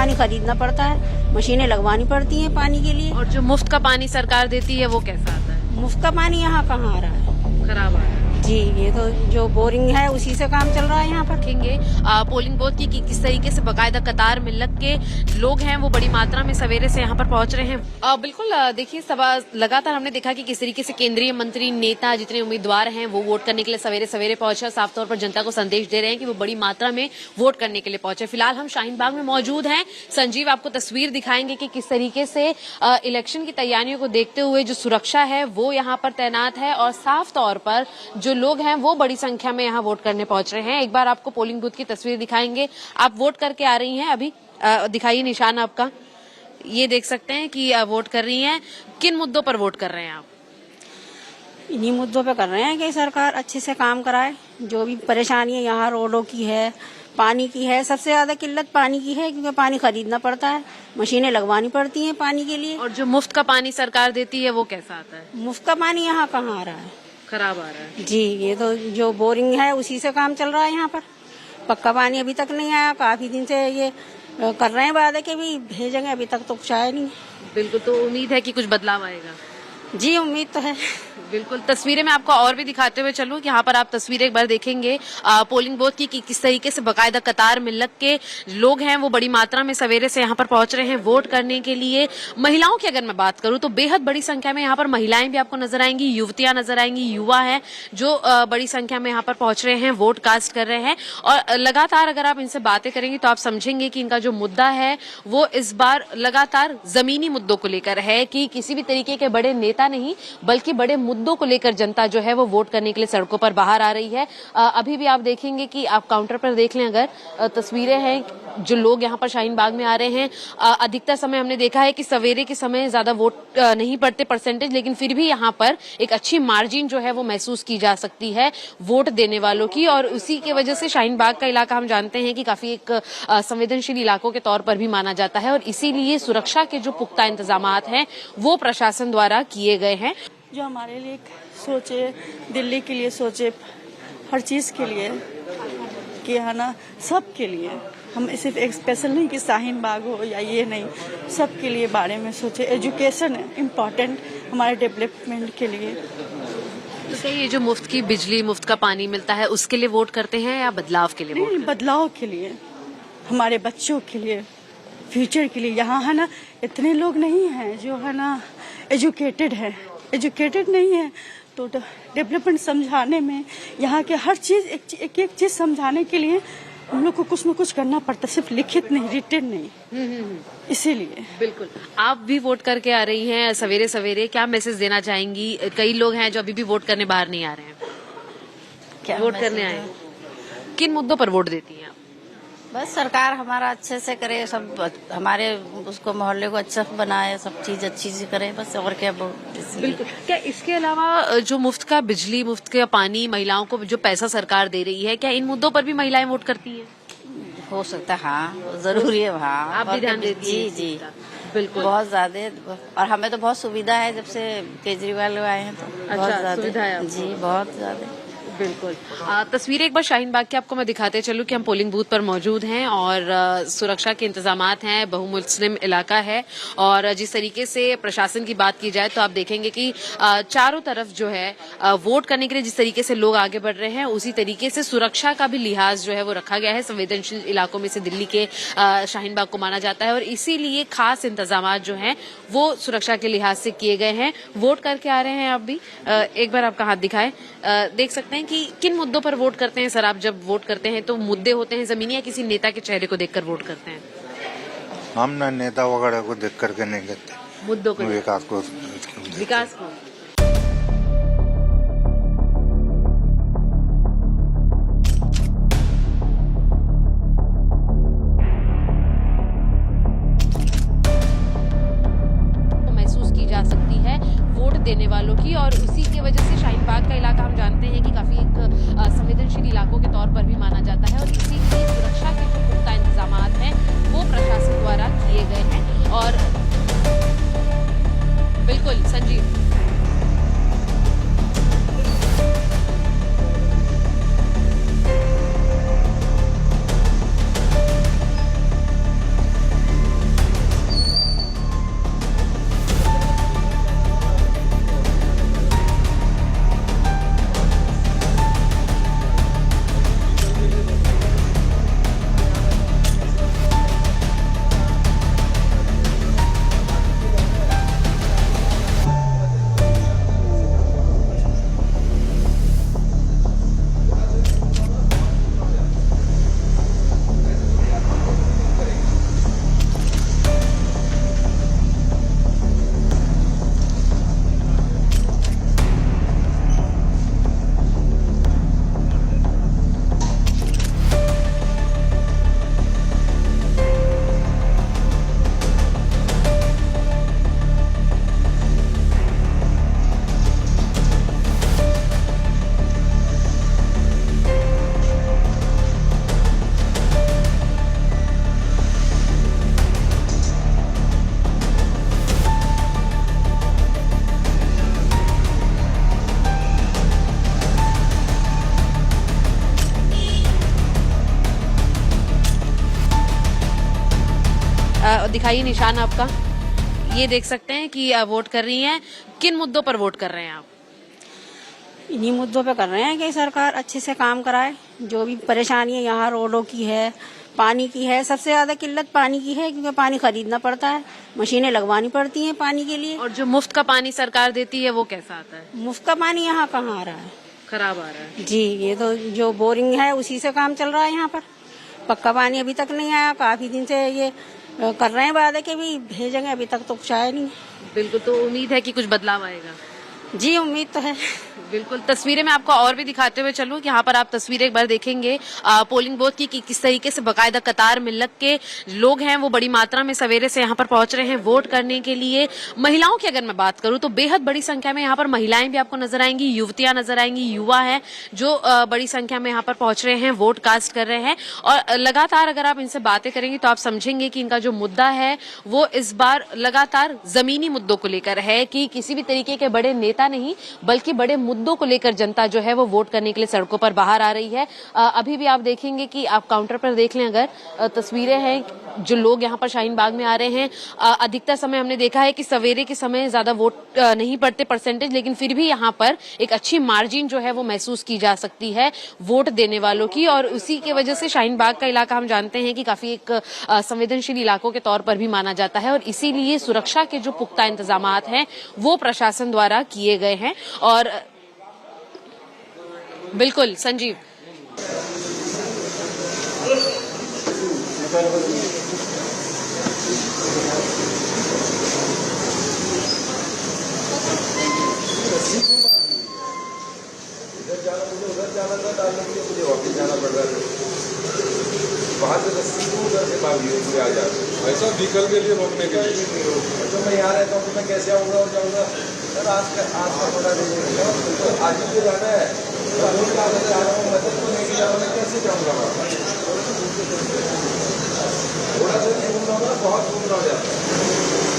पानी खरीदना पड़ता है, मशीनें लगवानी पड़ती हैं पानी के लिए। और जो मुफ्त का पानी सरकार देती है वो कैसा आता है? मुफ्त का पानी यहाँ कहाँ आ रहा है? खराब आ रहा है। जी, ये तो जो बोरिंग है उसी से काम चल रहा है यहाँ पर। देखेंगे पोलिंग बूथ की किस तरीके से बकायदा कतार में लग के लोग हैं वो बड़ी मात्रा में सवेरे से यहाँ पर पहुंच रहे हैं। बिल्कुल देखिए सभा लगातार हमने देखा कि किस तरीके से केंद्रीय मंत्री, नेता, जितने उम्मीदवार हैं वो वोट करने के लिए सवेरे सवेरे पहुंचे, साफ तौर पर जनता को संदेश दे रहे हैं कि वो बड़ी मात्रा में वोट करने के लिए पहुंचे। फिलहाल हम शाहीन बाग में मौजूद हैं। संजीव आपको तस्वीर दिखाएंगे कि किस तरीके से इलेक्शन की तैयारियों को देखते हुए जो सुरक्षा है वो यहाँ पर तैनात है और साफ तौर पर जो लोग हैं वो बड़ी संख्या में यहाँ वोट करने पहुंच रहे हैं। एक बार आपको पोलिंग बूथ की तस्वीर दिखाएंगे। आप वोट करके आ रही हैं अभी, दिखाइए निशान आपका। ये देख सकते हैं कि वोट कर रही हैं। किन मुद्दों पर वोट कर रहे हैं आप? इन्हीं मुद्दों पे कर रहे हैं कि सरकार अच्छे से काम कराए। जो भी परेशानी यहाँ रोडों की है, पानी की है, सबसे ज्यादा किल्लत पानी की है क्योंकि पानी खरीदना पड़ता है, मशीनें लगवानी पड़ती हैं पानी के लिए। और जो मुफ्त का पानी सरकार देती है वो कैसा आता है? मुफ्त का पानी यहाँ कहाँ आ रहा है? खराब आ रहा है। जी, ये तो जो बोरिंग है उसी से काम चल रहा है यहाँ पर। पक्का पानी अभी तक नहीं आया। काफी दिन से ये कर रहे हैं वादे के भी भेजेंगे, अभी तक तो कुछ आया नहीं। बिल्कुल, तो उम्मीद है कि कुछ बदलाव आएगा। जी, उम्मीद तो है। बिल्कुल, तस्वीरें मैं आपको और भी दिखाते हुए चलूं कि यहाँ पर आप तस्वीरें एक बार देखेंगे पोलिंग बूथ की कि किस तरीके से बकायदा कतार में लग के लोग हैं वो बड़ी मात्रा में सवेरे से यहाँ पर पहुंच रहे हैं वोट करने के लिए। महिलाओं की अगर मैं बात करूं तो बेहद बड़ी संख्या में यहाँ पर महिलाएं भी आपको नजर आएंगी, युवतियां नजर आएंगी, युवा है जो बड़ी संख्या में यहाँ पर पहुंच रहे हैं, वोट कास्ट कर रहे हैं। और लगातार अगर आप इनसे बातें करेंगे तो आप समझेंगे कि इनका जो मुद्दा है वो इस बार लगातार जमीनी मुद्दों को लेकर है कि किसी भी तरीके के बड़े नेता नहीं बल्कि बड़े मुद्दों को लेकर जनता जो है वो वोट करने के लिए सड़कों पर बाहर आ रही है। अभी भी आप देखेंगे कि आप काउंटर पर देख लें अगर तस्वीरें हैं जो लोग यहाँ पर शाहीन बाग में आ रहे हैं। अधिकतर समय हमने देखा है कि सवेरे के समय ज्यादा वोट नहीं पड़ते परसेंटेज, लेकिन फिर भी यहाँ पर एक अच्छी मार्जिन जो है वो महसूस की जा सकती है वोट देने वालों की। और उसी की वजह से शाहीन बाग का इलाका हम जानते हैं कि काफी एक संवेदनशील इलाकों के तौर पर भी माना जाता है और इसीलिए सुरक्षा के जो पुख्ता इंतजाम हैं वो प्रशासन द्वारा किए गए हैं। जो हमारे लिए सोचे, दिल्ली के लिए सोचे, हर चीज़ के लिए कि है ना, सब के लिए। हम सिर्फ एक स्पेशल नहीं कि शाहीन बाग हो या ये नहीं, सब के लिए बारे में सोचे। एजुकेशन है इम्पॉर्टेंट हमारे डेवलपमेंट के लिए। तो क्या ये जो मुफ्त की बिजली, मुफ्त का पानी मिलता है उसके लिए वोट करते हैं या बदलाव के लिए? नहीं, बदलाव के लिए, हमारे बच्चों के लिए, फ्यूचर के लिए। यहाँ है ना इतने लोग नहीं हैं जो है ना एजुकेटेड है, एजुकेटेड नहीं है तो डेवलपमेंट समझाने में, यहाँ के हर चीज एक एक चीज समझाने के लिए हम लोग को कुछ न कुछ करना पड़ता है, सिर्फ लिखित नहीं, रिटेन नहीं। इसीलिए बिल्कुल, आप भी वोट करके आ रही हैं सवेरे सवेरे, क्या मैसेज देना चाहेंगी? कई लोग हैं जो अभी भी वोट करने बाहर नहीं आ रहे हैं, क्या वोट करने आए, किन मुद्दों पर वोट देती हैं आप? बस सरकार हमारा अच्छे से करे, सब हमारे उसको मोहल्ले को अच्छा बनाए, सब चीज अच्छी से करे, बस और क्या। बिल्कुल, क्या इसके अलावा जो मुफ्त का बिजली, मुफ्त का पानी, महिलाओं को जो पैसा सरकार दे रही है, क्या इन मुद्दों पर भी महिलाएं वोट करती हैं? हो सकता है, हाँ जरूरी है। हाँ, आप भी ध्यान देती हैं? जी जी, बिल्कुल, बहुत ज्यादा। और हमें तो बहुत सुविधा है जब से केजरीवाल आए हैं, तो बहुत अच्छा, ज्यादा सुविधा है जी, बहुत ज्यादा। बिल्कुल। तस्वीरें एक बार शाहीन बाग की आपको मैं दिखाते चलूं कि हम पोलिंग बूथ पर मौजूद हैं और सुरक्षा के इंतजामात हैं, बहुमुस्लिम इलाका है और जिस तरीके से प्रशासन की बात की जाए तो आप देखेंगे कि चारों तरफ जो है वोट करने के लिए जिस तरीके से लोग आगे बढ़ रहे हैं उसी तरीके से सुरक्षा का भी लिहाज जो है वो रखा गया है। संवेदनशील इलाकों में से दिल्ली के शाहीन बाग को माना जाता है और इसीलिए खास इंतजाम जो है वो सुरक्षा के लिहाज से किए गए हैं। वोट करके आ रहे हैं आप भी, एक बार आपका हाथ दिखाएं। देख सकते हैं कि किन मुद्दों पर वोट करते हैं सर? आप जब वोट करते हैं तो मुद्दे होते हैं जमीनी या किसी नेता के चेहरे को देखकर वोट करते हैं? हम ना नेता वगैरह को देख करके नहीं करते, मुद्दों को, विकास को। महसूस की जा सकती है वोट देने वालों की और उसी की वजह से शाहीन बाग का इलाका हम जानते हैं कि काफी एक संवेदनशील इलाकों के तौर पर भी माना जाता है और इसीलिए सुरक्षा के जो पुख्ता इंतजाम हैं वो प्रशासन द्वारा किए गए हैं। और बिल्कुल संजीव, दिखाइए निशान आपका। ये देख सकते हैं कि वोट कर रही हैं। किन मुद्दों पर वोट कर रहे हैं आप? इन्हीं मुद्दों पे कर रहे हैं कि सरकार अच्छे से काम कराए। जो भी परेशानी है यहाँ रोडों की है, पानी की है, सबसे ज्यादा किल्लत पानी की है क्योंकि पानी खरीदना पड़ता है, मशीनें लगवानी पड़ती हैं पानी के लिए। और जो मुफ्त का पानी सरकार देती है वो कैसा आता है? मुफ्त का पानी यहाँ कहाँ आ रहा है? खराब आ रहा है। जी, ये तो जो बोरिंग है उसी से काम चल रहा है यहाँ पर। पक्का पानी अभी तक नहीं आया। काफी दिन से ये कर रहे हैं वादे के भी भेजेंगे, अभी तक तो कुछ आया नहीं। बिल्कुल, तो उम्मीद है कि कुछ बदलाव आएगा। जी, उम्मीद तो है। बिल्कुल, तस्वीरें मैं आपको और भी दिखाते हुए चलूं कि यहाँ पर आप तस्वीरें एक बार देखेंगे पोलिंग बूथ की कि किस तरीके से बकायदा कतार में लग के लोग हैं वो बड़ी मात्रा में सवेरे से यहाँ पर पहुंच रहे हैं वोट करने के लिए। महिलाओं की अगर मैं बात करूं तो बेहद बड़ी संख्या में यहाँ पर महिलाएं भी आपको नजर आएंगी, युवतियां नजर आएंगी, युवा है जो बड़ी संख्या में यहाँ पर पहुंच रहे हैं, वोट कास्ट कर रहे हैं। और लगातार अगर आप इनसे बातें करेंगे तो आप समझेंगे कि इनका जो मुद्दा है वो इस बार लगातार जमीनी मुद्दों को लेकर है कि किसी भी तरीके के बड़े नेता नहीं बल्कि बड़े मुद्दों को लेकर जनता जो है वो वोट करने के लिए सड़कों पर बाहर आ रही है। अभी भी आप देखेंगे कि आप काउंटर पर देख लें अगर तस्वीरें हैं जो लोग यहाँ पर शाहीन बाग में आ रहे हैं। अधिकतर समय हमने देखा है कि सवेरे के समय ज्यादा वोट नहीं पड़ते परसेंटेज, लेकिन फिर भी यहाँ पर एक अच्छी मार्जिन जो है वो महसूस की जा सकती है वोट देने वालों की। और उसी की वजह से शाहीन बाग का इलाका हम जानते हैं कि काफी एक संवेदनशील इलाकों के तौर पर भी माना जाता है और इसीलिए सुरक्षा के जो पुख्ता इंतजाम हैं वो प्रशासन द्वारा किए गए हैं। और बिल्कुल संजीव, वहाँ से रस्सी को उधर से बागी आ जाते ऐसा व्हीकल के लिए रोकने के लिए। तो मैं यहाँ रहता हूँ तो मैं कैसे आऊँगा और जाऊँगा सर? आज का थोड़ा नहीं, आज ही जाना है, जा रहा हूँ, मदद तो नहीं जा रहा, मैं कैसे जाऊँगा? थोड़ा सा घूमना होगा, बहुत घूमना हो जाता है।